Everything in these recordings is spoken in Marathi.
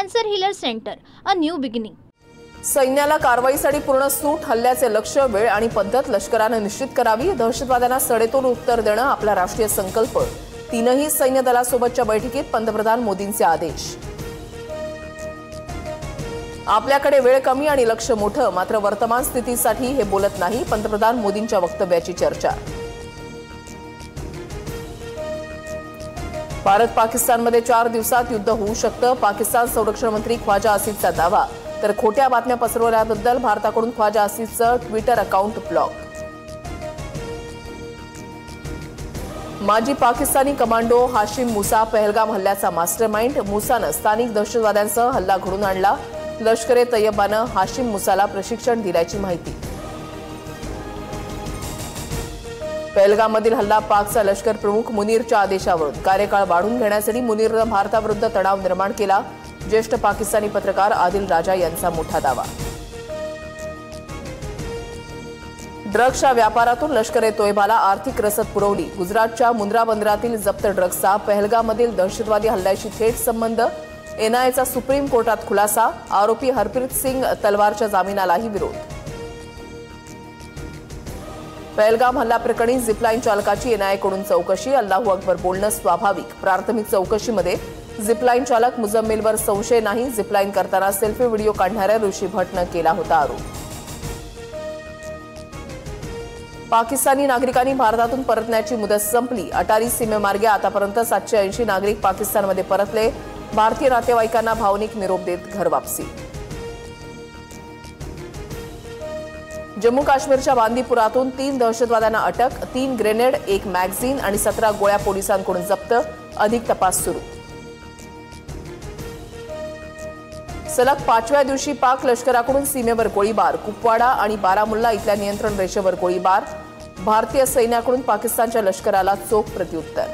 Cancer healer centre, a new beginning. सैन्याला कारवाईसाठी पूर्ण सूट, हल्ल्याचे लक्ष्य, वेळ आणि पद्धत लष्कराने निश्चित करावी। दहशतवाद्यांना सडेतोड उत्तर देणं आपला राष्ट्रीय संकल्प। तीनही सैन्य दलासोबतच्या बैठकीत पंतप्रधान मोदींचे आदेश। आपल्याकडे वेळ कमी आणि लक्ष्य मोठं, मात्र वर्तमान स्थितीसाठी हे बोलत नाही। पंतप्रधान मोदींच्या वक्तव्याची चर्चा। भारत पाकिस्तानमध्ये 4 दिवसात युद्ध होऊ शकतं, पाकिस्तान संरक्षण मंत्री ख्वाजा आसिफचा दावा। तर खोट्या बातम्या पसरवल्याबद्दल भारताकडून ख्वाजा आसिफचं ट्विटर अकाउंट ब्लॉक। माजी पाकिस्तानी कमांडो हाशिम मुसा पहलगाम हल्ल्याचा मास्टरमाइंड। मुसानं स्थानिक दहशतवाद्यांसह हल्ला घडवून आणला। लष्कर तैयबानं हाशिम मुसाला प्रशिक्षण दिल्याची माहिती। पहलगाममधील हल्ला पाकचा लष्कर प्रमुख मुनीरच्या आदेशावरून। कार्यकाळ वाढवून घेण्यासाठी मुनीरनं भारताविरुद्ध तणाव निर्माण केला। ज्येष्ठ पाकिस्तानी पत्रकार आदिल राजा यांचा मोठा दावा। ड्रग्सच्या व्यापारातून लष्कर तोयबाला आर्थिक रसद पुरवली। गुजरातच्या मुंद्रा बंदरातील जप्त ड्रग्सचा पहलगाममधील दहशतवादी हल्ल्याशी थेट संबंध। एनआयएचा सुप्रीम कोर्टात खुलासा। आरोपी हरप्रीत सिंग तलवारच्या जामिनालाही विरोध। पहलगाम हल्ला प्रकरणी झिपलाईन चालकाची एनआयएकडून चौकशी। अल्लाहू अकबर बोलणं स्वाभाविक। प्राथमिक चौकशीमध्ये झिपलाईन चालक मुजम्मिलवर संशय नाही। झिपलाईन करताना सेल्फी व्हिडिओ काढणाऱ्या ऋषी भट्टनं केला होता आरोप। पाकिस्तानी नागरिकांनी भारतातून परतण्याची मुदत संपली। अटारी सीमेमार्गे आतापर्यंत 780 नागरिक पाकिस्तानमध्ये परतले। भारतीय नातेवाईकांना भावनिक निरोप देत घरवापसी। जम्मू काश्मीरच्या बांदीपुरातून 3 दहशतवाद्यांना अटक। 3 ग्रेनेड, 1 मॅगझीन आणि 17 गोळ्या पोलिसांकडून जप्त। अधिक तपास सुरू। सलग 5व्या दिवशी पाक लष्कराकडून सीमेवर गोळीबार। कुपवाडा आणि बारामुल्ला इथल्या नियंत्रण रेषेवर गोळीबार। भारतीय सैन्याकडून पाकिस्तानच्या लष्कराला चोख प्रत्युत्तर।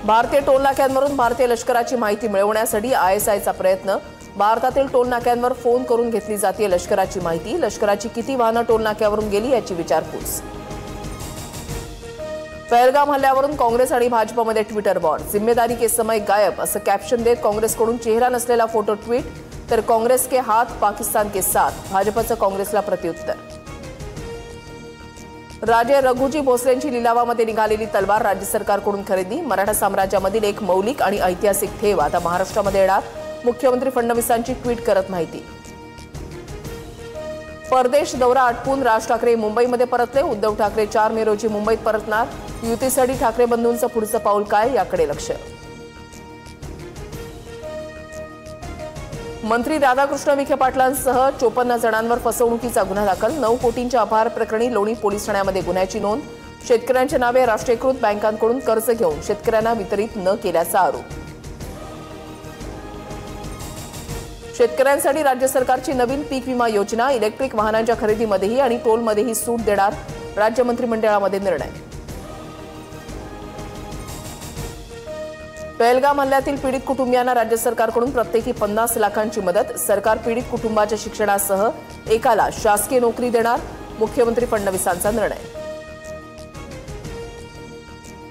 भारतीय टोलनाक्यांवरून भारतीय लष्कराची माहिती मिळवण्यासाठी आयएसआयचा प्रयत्न। भारतातील टोलनाक्यांवर फोन करून घेतली जाते लष्कराची माहिती। लष्कराची किती वाहनं टोलनाक्यावरून गेली याची विचारपूस। पहलगाम हल्ल्यावरून काँग्रेस आणि भाजपमध्ये ट्विटर वॉर। जिम्मेदारी के समय गायब असं कॅप्शन देत काँग्रेसकडून चेहरा नसलेला फोटो ट्विट। तर काँग्रेस के हात पाकिस्तान के साथ, भाजपचं काँग्रेसला प्रत्युत्तर। राजे रघुजी भोसलेंची लिलावामध्ये निघालेली तलवार राज्य सरकारकडून खरेदी। मराठा साम्राज्यामधील एक मौलिक आणि ऐतिहासिक ठेव आता महाराष्ट्रामध्ये येणार। मुख्यमंत्री फडणवीसांची ट्विट करत माहिती। परदेश दौरा आटपून राज ठाकरे मुंबईमध्ये परतले। उद्धव ठाकरे 4 मे रोजी मुंबईत परतणार। युतीसाठी ठाकरे बंधूंचं पुढचं पाऊल काय याकडे लक्ष। मंत्री राधाकृष्ण विखे पाटलांसह 54 जणांवर फसवणुकीचा गुन्हा दाखल। 9 कोटींच्या अपहार प्रकरणी लोणी पोलीस ठाण्यामध्ये गुन्ह्याची नोंद। शेतकऱ्यांच्या नावे राष्ट्रीयकृत बँकांकडून कर्ज घेऊन शेतकऱ्यांना वितरित न केल्याचा आरोप। शेतकऱ्यांसाठी राज्य सरकारची नवीन पीक विमा योजना। इलेक्ट्रिक वाहनांच्या खरेदीमध्येही आणि टोलमध्येही सूट देणार। राज्य मंत्रिमंडळामध्ये निर्णय। पहलगाम हल्ल्यातील पीडित कुटुंबियांना राज्य सरकारकडून प्रत्येकी 50 लाखांची मदत। सरकार पीडित कुटुंबाच्या शिक्षणासह एकाला शासकीय नोकरी देणार। मुख्यमंत्री फडणवीसांचा निर्णय।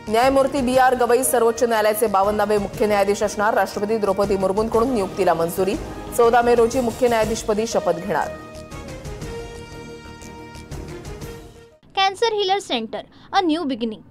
न्यायमूर्ती BR गवई सर्वोच्च न्यायालयाचे 52वे मुख्य न्यायाधीश असणार। राष्ट्रपती द्रौपदी मुर्मूंकडून नियुक्तीला मंजुरी। 14 मे रोजी मुख्य न्यायाधीशपदी शपथ घेणार। Cancer healer centre, a new beginning.